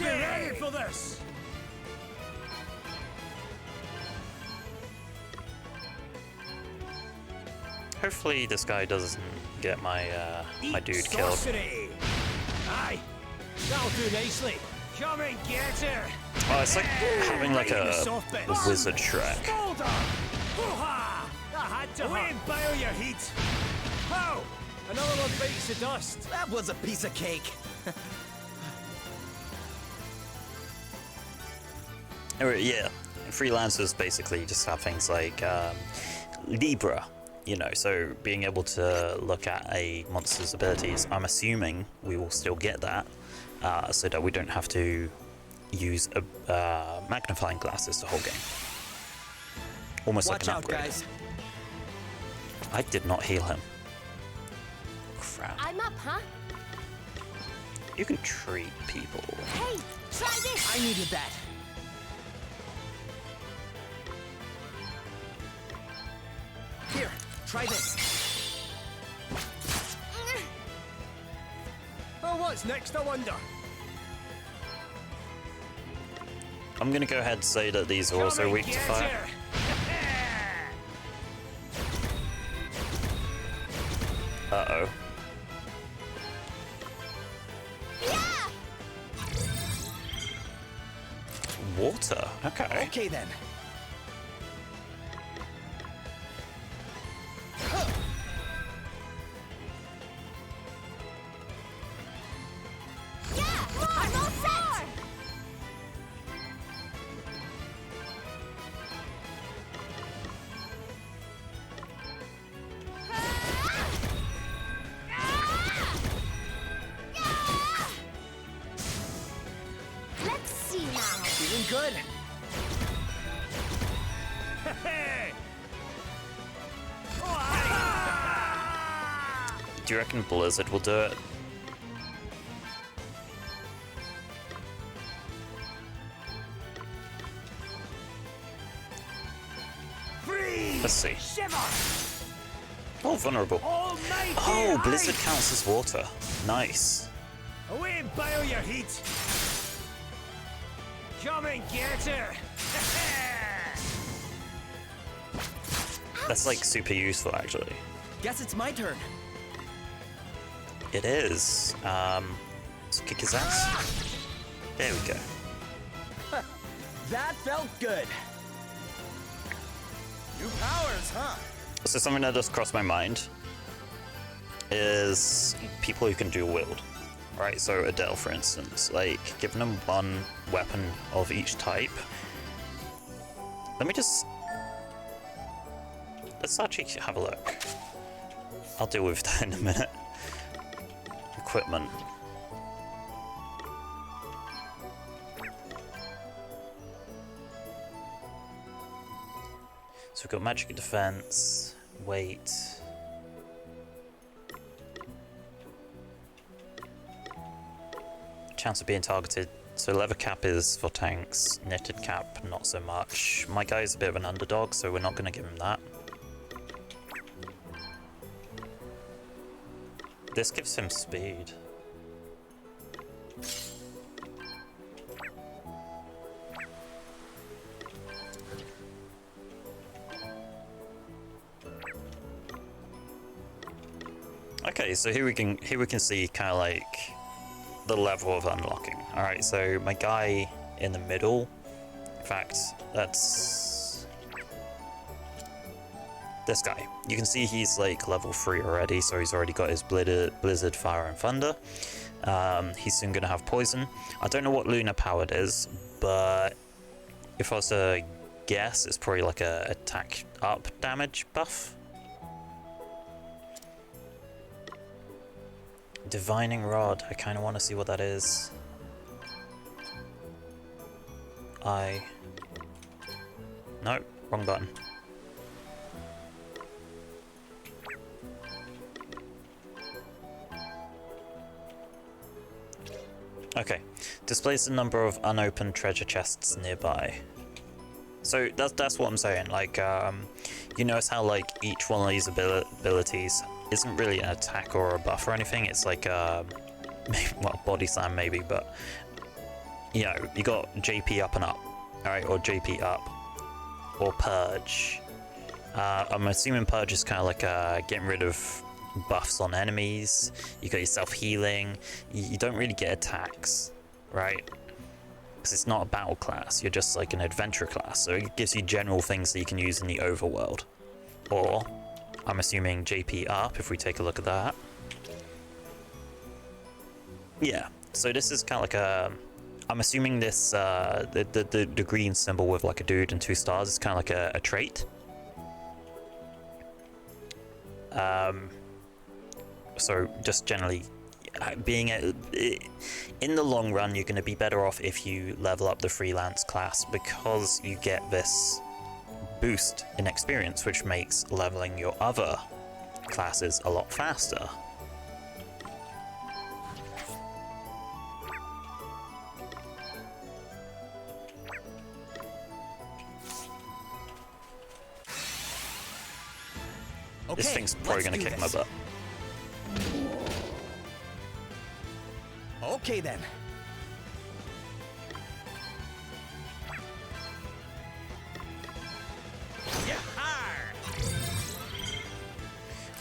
Ready for this! Hopefully this guy doesn't get my my dude killed. Aye, that'll do nicely. Come and get her. Oh, it's like having like a wizard Shrek. That had to hurt. Bile your heat. How? Another one bites the dust. That was a piece of cake. Alright, yeah, freelancers basically just have things like Libra, you know, so being able to look at a monster's abilities. I'm assuming we will still get that, so that we don't have to use a magnifying glasses the whole game. Almost like an upgrade. Watch out, guys. I did not heal him. Crap. I'm up, huh? You can treat people. Hey, try this! I needed that. Here, try this. Oh, what's next, I wonder? I'm gonna go ahead and say that these are also weak to fire. Uh-oh. Yeah! Water, okay. Okay then. I'm all set! Let's see now. Feeling good. Do you reckon Blizzard will do it? Let's see. Oh, vulnerable. Oh, Blizzard counts as water. Nice. Away and bile your heat. Come and get her. That's like super useful, actually. Guess it's my turn. It is. Let's kick his ass. There we go. That felt good. New powers, huh? So something that just crossed my mind is people who can dual wield. Right, so Adele, for instance, like giving them one weapon of each type. Let's actually have a look. I'll deal with that in a minute. Equipment. So we've got magic defense, weight. Chance of being targeted. So leather cap is for tanks, knitted cap not so much. My guy's a bit of an underdog, so we're not going to give him that. This gives him speed. Okay, so here we can see kind of like the level of unlocking. All right, so my guy in the middle, in fact, that's this guy. You can see he's like level 3 already, so he's already got his Blizzard, Fire, and Thunder. He's soon gonna have Poison. I don't know what Lunar Powered is, but if I was to guess, it's probably like a attack up damage buff. Divining Rod, I kind of want to see what that is. Nope, wrong button. Okay, displays the number of unopened treasure chests nearby. So that's what I'm saying. Like, you notice how like each one of these abilities isn't really an attack or a buff or anything. It's like well, body slam maybe, but you know, you got JP up and up, all right, or JP up, or purge. I'm assuming purge is kind of like getting rid of buffs on enemies. You got yourself healing. You don't really get attacks, right? Because it's not a battle class. You're just like an adventure class, so it gives you general things that you can use in the overworld. Or I'm assuming JP up if we take a look at that. Yeah, so this is kind of like a, I'm assuming this the green symbol with like a dude and 2 stars is kind of like a trait. So just generally being in the long run, you're going to be better off if you level up the freelance class, because you get this boost in experience, which makes leveling your other classes a lot faster. Okay, this thing's probably going to kick my butt. Okay then.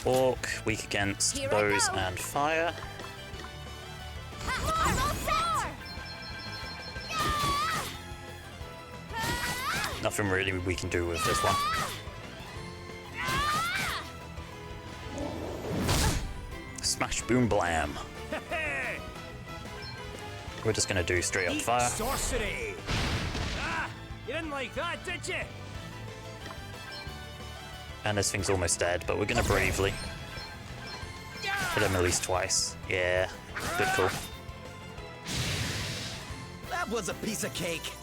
Orc, weak against bows and fire. Nothing really we can do with this one. Smash, boom, blam. We're just gonna do straight up fire. Sorcery! Ah, you didn't like that, did you? And this thing's almost dead, but we're gonna bravely hit him at least twice. Yeah, good call. That was a piece of cake.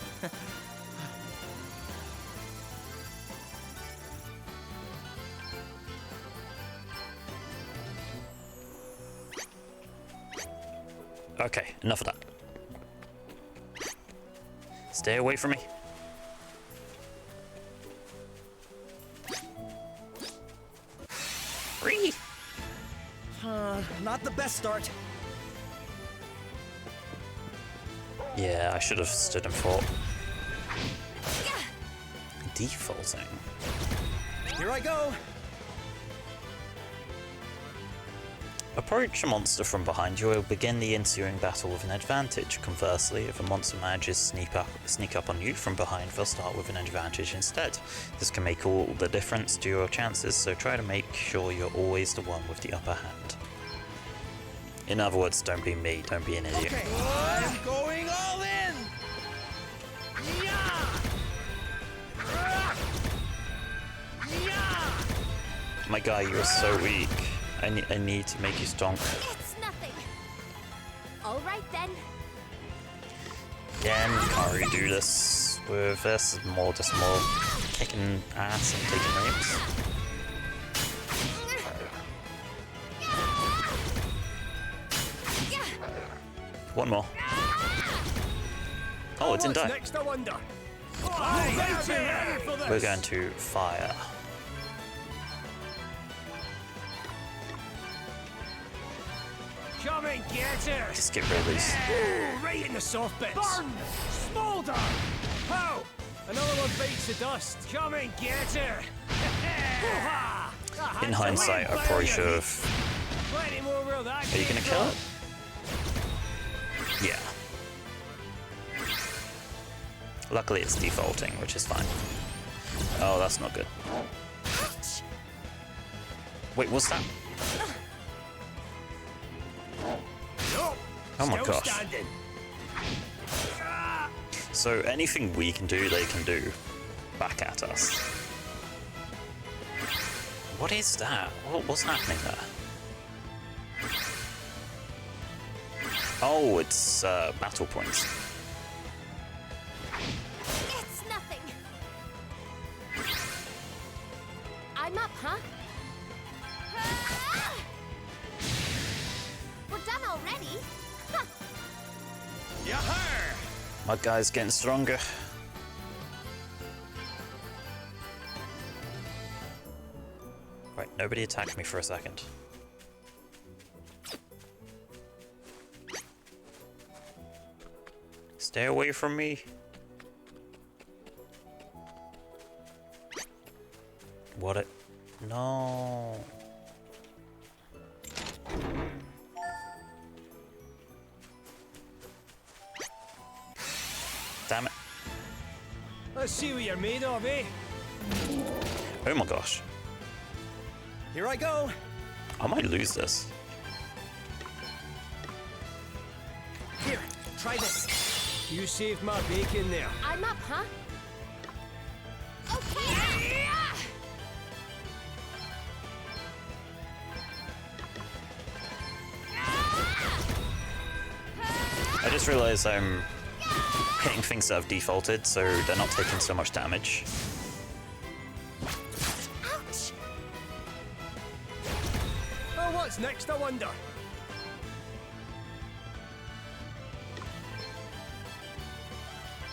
Okay, enough of that. Stay away from me. Free. Not the best start. Yeah, I should have stood and fought. Defaulting. Here I go. Approach a monster from behind you, will begin the ensuing battle with an advantage. Conversely, if a monster manages sneak up on you from behind, they'll start with an advantage instead. This can make all the difference to your chances, so try to make sure you're always the one with the upper hand. In other words, don't be me, don't be an idiot. Okay, I'm going all in. My guy, you are so weak. I need to make you stonk. It's nothing. All right then. Again, can't really do this with this. Just more kicking ass and taking names. One more. Oh, it didn't die. Next, I wonder. We're going to fire. Come and get her! Just get rid of these. Ooh, right in the soft bits. Burn! Smolder! How? Another one bites the dust. Come and get her! In hindsight, I probably should have. Plenty more where that Are you gonna kill it? Yeah. Luckily, it's defaulting, which is fine. Oh, that's not good. Wait, what's that? Oh my gosh. So anything we can do, they can do back at us. What is that? What's happening there? Oh, it's battle points. It's nothing. I'm up, huh? We're done already? Huh. My guy's getting stronger. Right, nobody attacked me for a second. Stay away from me. What it? No. Damn it. Let's see what you're made of, eh? Oh my gosh. Here I go. I might lose this. Here, try this. You saved my bacon there. I'm up, huh? Okay. I just realized I'm hitting things that have defaulted, so they're not taking so much damage. Ouch! Oh, what's next, I wonder?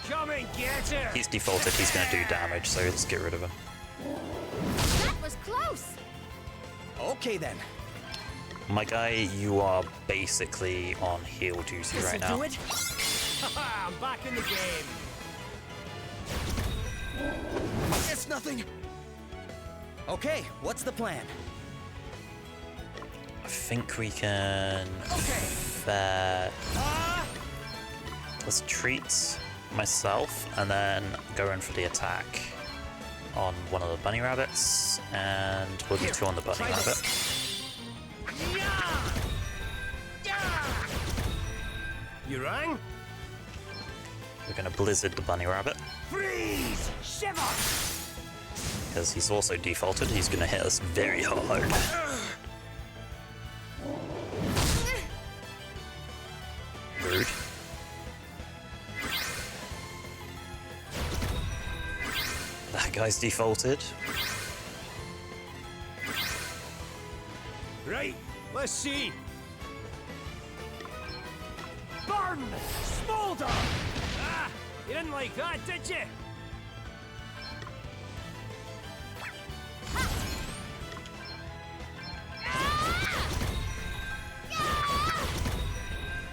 Come and get her! He's defaulted, he's gonna do damage, so let's get rid of him. That was close. Okay then. My guy, you are basically on heal duty right now. Do it? Haha, I'm back in the game. It's nothing. Okay, what's the plan? I think we can... Let's treat myself and then go in for the attack on one of the bunny rabbits, and we'll do two on the bunny rabbit. You rang? We're gonna blizzard the bunny rabbit. Freeze! Shiver! Because he's also defaulted, he's gonna hit us very hard. Rude. That guy's defaulted. Right, let's see. Burn! Smolder! Ah, you didn't like that, did you?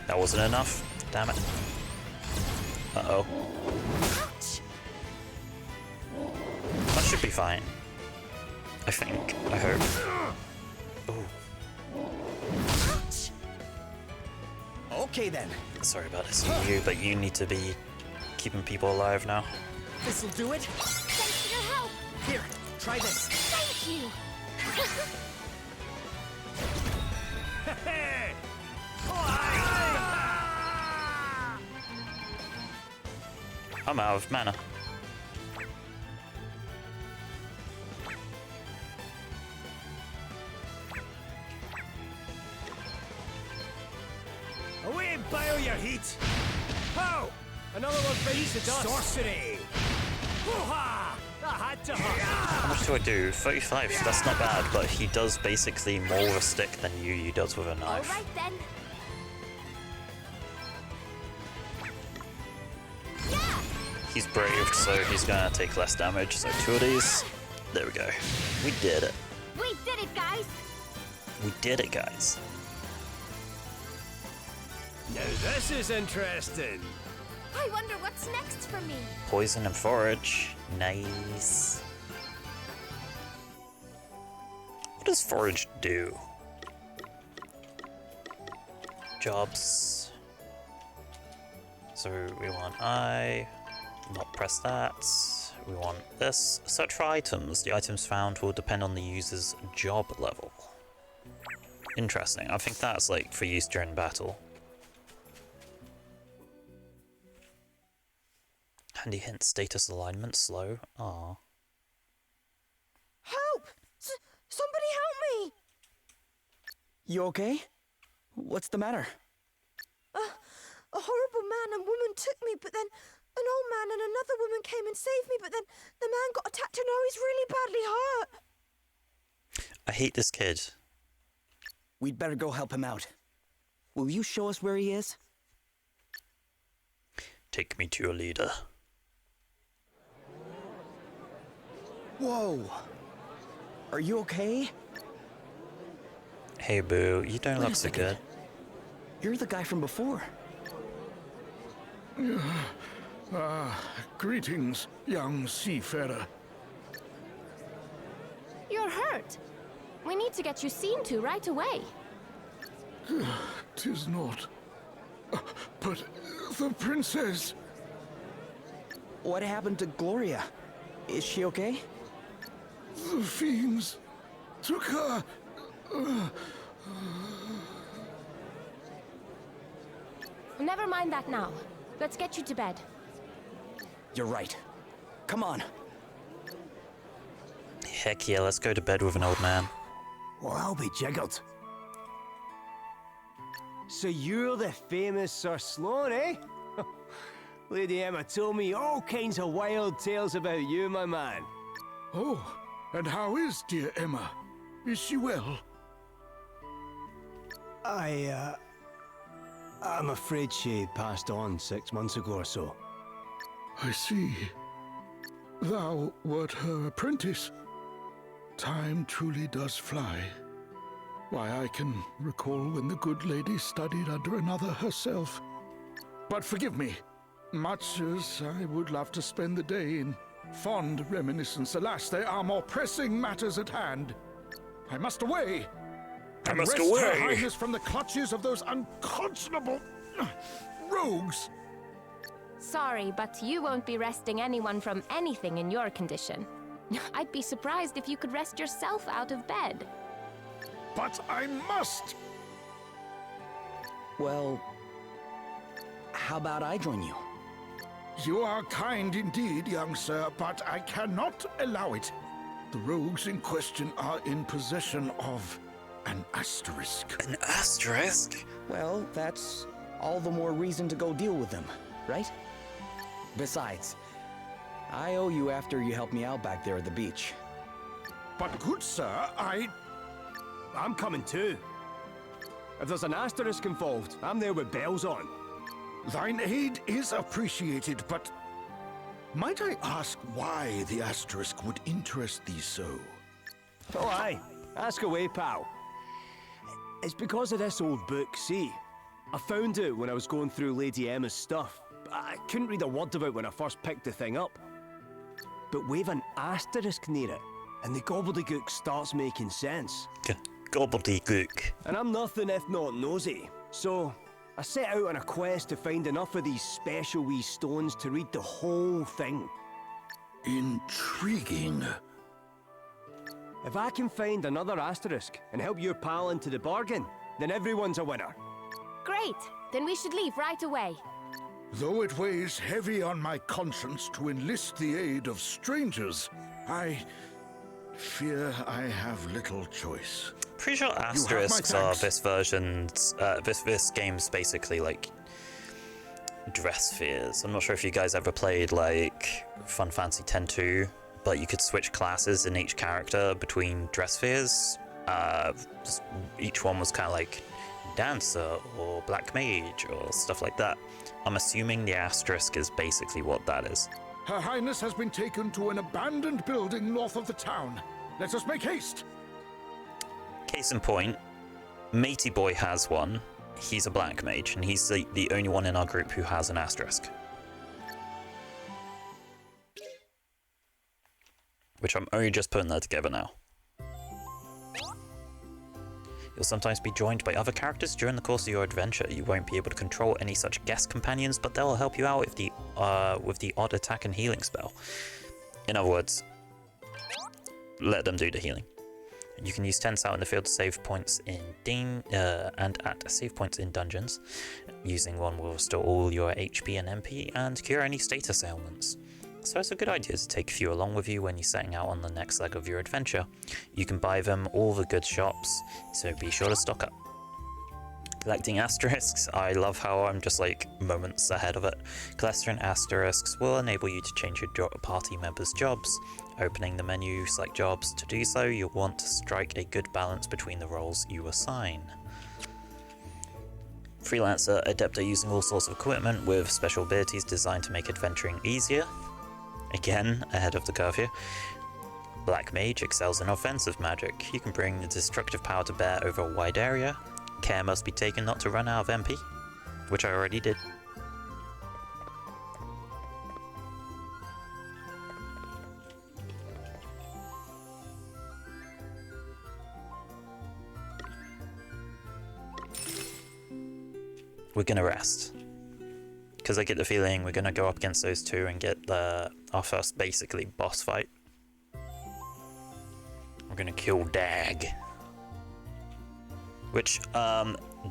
That wasn't enough. Damn it. Uh-oh. That should be fine. I think. I hope. Ooh. Okay then. Sorry about this, you, but you need to be keeping people alive now. This'll do it. Thanks for your help. Here, try this. Thank you. I'm out of mana. Away and bile your heat! Ho! Another one bites the dust! Sorcery! Hoo-ha! That had to hurt! How much do I do? 35, that's not bad, but he does basically more with a stick than you does with a knife. All right then. He's braved, so he's gonna take less damage, so two of these. There we go. We did it. We did it, guys. We did it, guys. Now this is interesting. I wonder what's next for me. Poison and forage. Nice. What does forage do? Jobs. So we want not press that. We want this. Search for items. The items found will depend on the user's job level. Interesting. I think that's like for use during battle. Handy hint, status alignment slow. Ah. Help! Somebody help me! You okay? What's the matter? A horrible man and woman took me, but then an old man and another woman came and saved me, but then the man got attacked and now he's really badly hurt. I hate this kid. We'd better go help him out. Will you show us where he is? Take me to your leader. Whoa! Are you okay? Hey, Boo, you don't look so good. You're the guy from before. Greetings, young seafarer. You're hurt. We need to get you seen to right away. 'Tis not. But the princess... What happened to Gloria? Is she okay? The fiends took her. Never mind that now. Let's get you to bed. You're right. Come on. Heck yeah, let's go to bed with an old man. Well, I'll be jiggered. So you're the famous Sir Sloan, eh? Lady Emma told me all kinds of wild tales about you, my man. Oh, and how is dear Emma? Is she well? I'm afraid she passed on 6 months ago or so. I see. Thou wert her apprentice. Time truly does fly. Why, I can recall when the good lady studied under another herself. But forgive me, much as I would love to spend the day in fond reminiscence, alas, there are more pressing matters at hand. I must away. I must wrest away. Her Highness from the clutches of those unconscionable rogues. Sorry, but you won't be wresting anyone from anything in your condition. I'd be surprised if you could wrest yourself out of bed. But I must! Well, how about I join you? You are kind indeed, young sir, but I cannot allow it. The rogues in question are in possession of an asterisk. An asterisk? Well, that's all the more reason to go deal with them, right? Besides, I owe you after you helped me out back there at the beach. But good sir, I'm coming too. If there's an asterisk involved, I'm there with bells on. Thine aid is appreciated, but might I ask why the asterisk would interest thee so? Oh aye, ask away, pal. It's because of this old book, see? I found it when I was going through Lady Emma's stuff. I couldn't read a word of it when I first picked the thing up. But we've an asterisk near it, and the gobbledygook starts making sense. Gobbledygook. And I'm nothing if not nosy, so I set out on a quest to find enough of these special wee stones to read the whole thing. Intriguing. If I can find another asterisk and help your pal into the bargain, then everyone's a winner. Great! Then we should leave right away. Though it weighs heavy on my conscience to enlist the aid of strangers, I fear I have little choice. Pretty sure asterisks are this version's, this game's basically like dress spheres. I'm not sure if you guys ever played like Fun Fantasy X-2, but you could switch classes in each character between dress spheres. Each one was kind of like dancer or black mage or stuff like that. I'm assuming the asterisk is basically what that is. Her Highness has been taken to an abandoned building north of the town. Let us make haste. Case in point, Matey Boy has one. He's a black mage, and he's the only one in our group who has an asterisk. Which I'm only just putting that together now. You'll sometimes be joined by other characters during the course of your adventure. You won't be able to control any such guest companions, but they'll help you out with the odd attack and healing spell. In other words, let them do the healing. You can use tents out in the field to save points in and at save points in dungeons. Using one will restore all your HP and MP and cure any status ailments. So it's a good idea to take a few along with you when you're setting out on the next leg of your adventure. You can buy them all the good shops, so be sure to stock up. Collecting asterisks, I love how I'm just like moments ahead of it. Collecting asterisks will enable you to change your party members' jobs. Opening the menu, select jobs. To do so, you'll want to strike a good balance between the roles you assign. Freelancer, adept at using all sorts of equipment with special abilities designed to make adventuring easier. Again, ahead of the curve here. Black Mage excels in offensive magic. You can bring the destructive power to bear over a wide area. Care must be taken not to run out of MP, which I already did. We're gonna rest, because I get the feeling we're gonna go up against those two and get our first basically boss fight. We're gonna kill Dag, which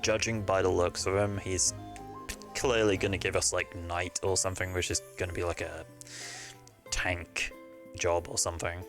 judging by the looks of him, he's clearly gonna give us like Knight or something, which is gonna be like a tank job or something.